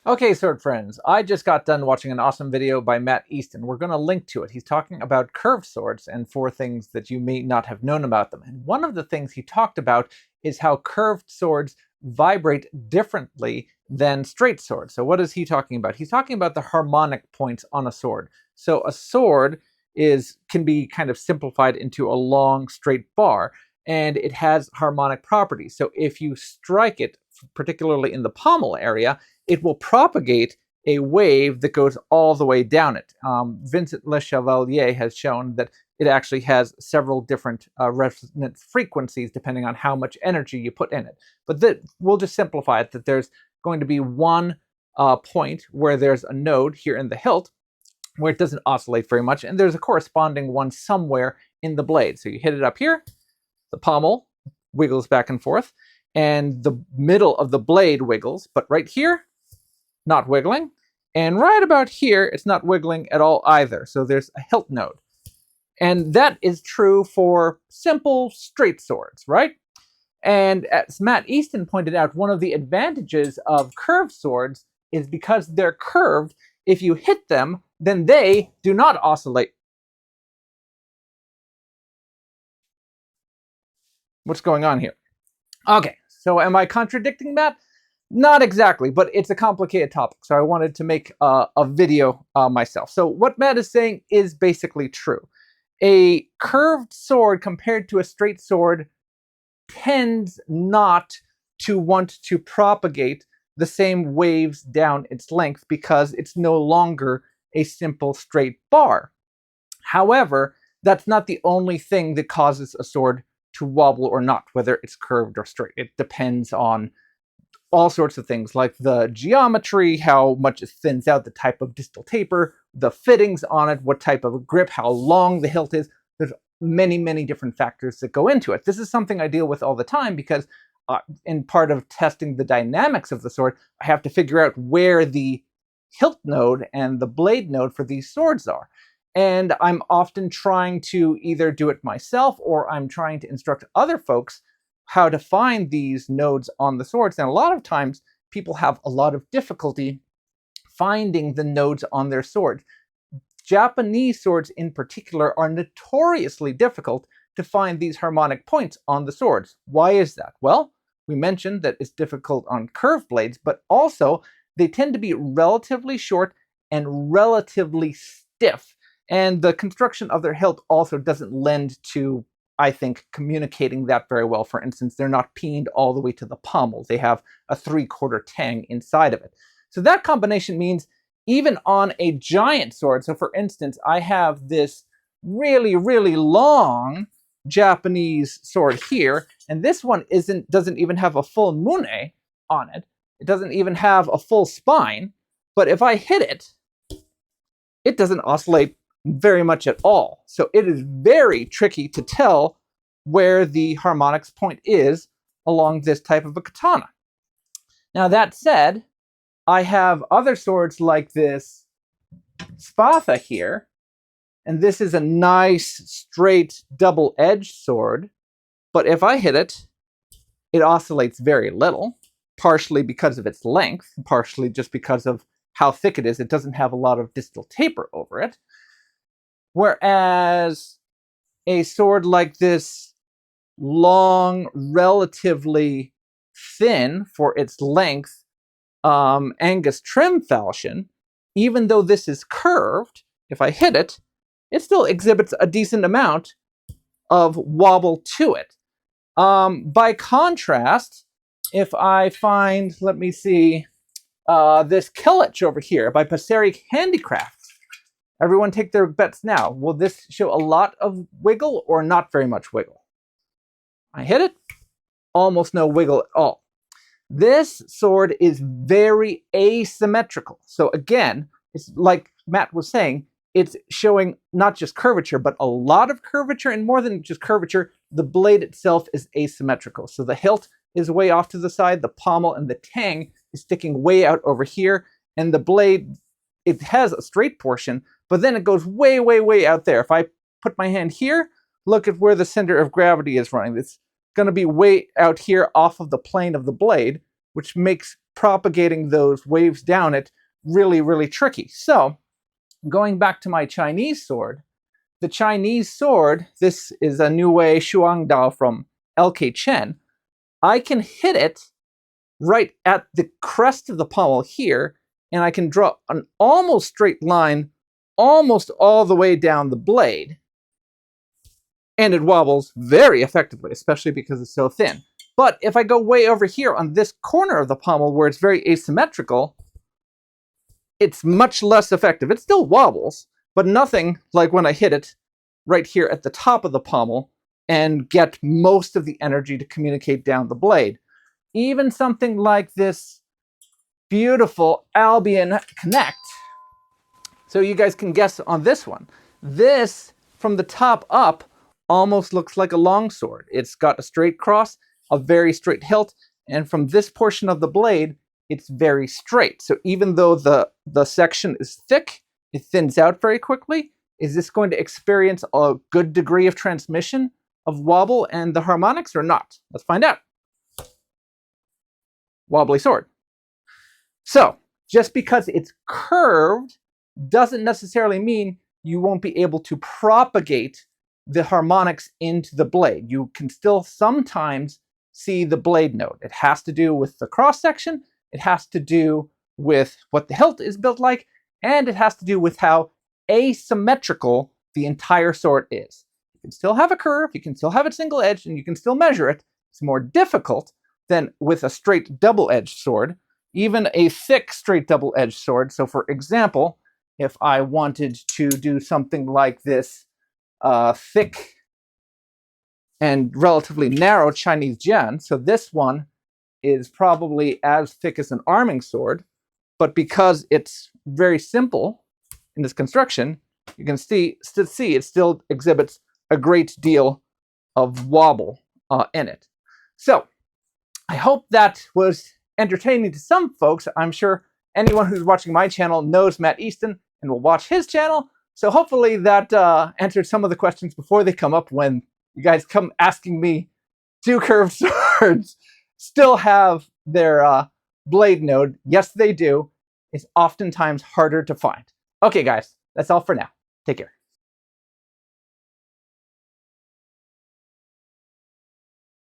Okay, sword friends, I just got done watching an awesome video by Matt Easton. We're going to link to it. He's talking about curved swords and 4 things that you may not have known about them. And one of the things he talked about is how curved swords vibrate differently than straight swords. So what is he talking about? He's talking about the harmonic points on a sword. So a sword can be kind of simplified into a long straight bar, and it has harmonic properties. So if you strike it, particularly in the pommel area, it will propagate a wave that goes all the way down it. Vincent LeChevalier has shown that it actually has several different resonance frequencies depending on how much energy you put in it. But we'll just simplify it that there's going to be one point where there's a node here in the hilt where it doesn't oscillate very much, and there's a corresponding one somewhere in the blade. So you hit it up here, the pommel wiggles back and forth, and the middle of the blade wiggles, but right here, not wiggling. And right about here, it's not wiggling at all either. So there's a hilt node. And that is true for simple straight swords, right? And as Matt Easton pointed out, one of the advantages of curved swords is because they're curved, if you hit them, then they do not oscillate. What's going on here? Okay, so am I contradicting that? Not exactly, but it's a complicated topic, so I wanted to make a video myself. So what Matt is saying is basically true. A curved sword compared to a straight sword tends not to want to propagate the same waves down its length because it's no longer a simple straight bar. However, that's not the only thing that causes a sword to wobble or not, whether it's curved or straight. It depends on all sorts of things like the geometry, how much it thins out, the type of distal taper, the fittings on it, what type of grip, how long the hilt is. There's many, many different factors that go into it. This is something I deal with all the time because in part of testing the dynamics of the sword, I have to figure out where the hilt node and the blade node for these swords are. And I'm often trying to either do it myself or I'm trying to instruct other folks how to find these nodes on the swords. And a lot of times people have a lot of difficulty finding the nodes on their swords. Japanese swords in particular are notoriously difficult to find these harmonic points on the swords. Why is that? Well, we mentioned that it's difficult on curved blades, but also they tend to be relatively short and relatively stiff. And the construction of their hilt also doesn't lend to, I think, communicating that very well. For instance, they're not peened all the way to the pommel. They have a 3/4 tang inside of it. So that combination means even on a giant sword, so for instance, I have this really, really long Japanese sword here, and this one doesn't even have a full mune on it. It doesn't even have a full spine, but if I hit it, it doesn't oscillate very much at all. So it is very tricky to tell where the harmonics point is along this type of a katana. Now that said, I have other swords like this Spatha here, and this is a nice straight double-edged sword, but if I hit it, it oscillates very little, partially because of its length, partially just because of how thick it is. It doesn't have a lot of distal taper over it. Whereas a sword like this, long, relatively thin for its length, Angus trim falchion, even though this is curved, if I hit it, it still exhibits a decent amount of wobble to it. By contrast, if I find, let me see, this Killich over here by Passeric Handicrafts, everyone take their bets now. Will this show a lot of wiggle or not very much wiggle? I hit it, almost no wiggle at all. This sword is very asymmetrical. So again, it's like Matt was saying, it's showing not just curvature, but a lot of curvature, and more than just curvature, the blade itself is asymmetrical. So the hilt is way off to the side, the pommel and the tang is sticking way out over here, and the blade, it has a straight portion, but then it goes way, way, way out there. If I put my hand here, look at where the center of gravity is running. It's going to be way out here off of the plane of the blade, which makes propagating those waves down it really, really tricky. So going back to my Chinese sword, the Chinese sword, this is a Niu Wei Shuang Dao from LK Chen. I can hit it right at the crest of the pommel here, and I can draw an almost straight line almost all the way down the blade. And it wobbles very effectively, especially because it's so thin. But if I go way over here on this corner of the pommel where it's very asymmetrical, it's much less effective. It still wobbles, but nothing like when I hit it right here at the top of the pommel and get most of the energy to communicate down the blade. Even something like this beautiful Albion Connect. So you guys can guess on this one. This, from the top up, almost looks like a longsword. It's got a straight cross, a very straight hilt, and from this portion of the blade, it's very straight. So even though the section is thick, it thins out very quickly. Is this going to experience a good degree of transmission of wobble and the harmonics or not? Let's find out. Wobbly sword. So just because it's curved doesn't necessarily mean you won't be able to propagate the harmonics into the blade. You can still sometimes see the blade node. It has to do with the cross section, it has to do with what the hilt is built like, and it has to do with how asymmetrical the entire sword is. You can still have a curve, you can still have it single edged, and you can still measure it. It's more difficult than with a straight double-edged sword, even a thick straight double-edged sword. So for example, if I wanted to do something like this thick and relatively narrow Chinese jian, so this one is probably as thick as an arming sword, but because it's very simple in this construction, you can see it still exhibits a great deal of wobble in it. So I hope that was entertaining to some folks. I'm sure anyone who's watching my channel knows Matt Easton and will watch his channel. So hopefully that answered some of the questions before they come up when you guys come asking me, do curved swords still have their blade node? Yes, they do. It's oftentimes harder to find. Okay, guys, that's all for now. Take care.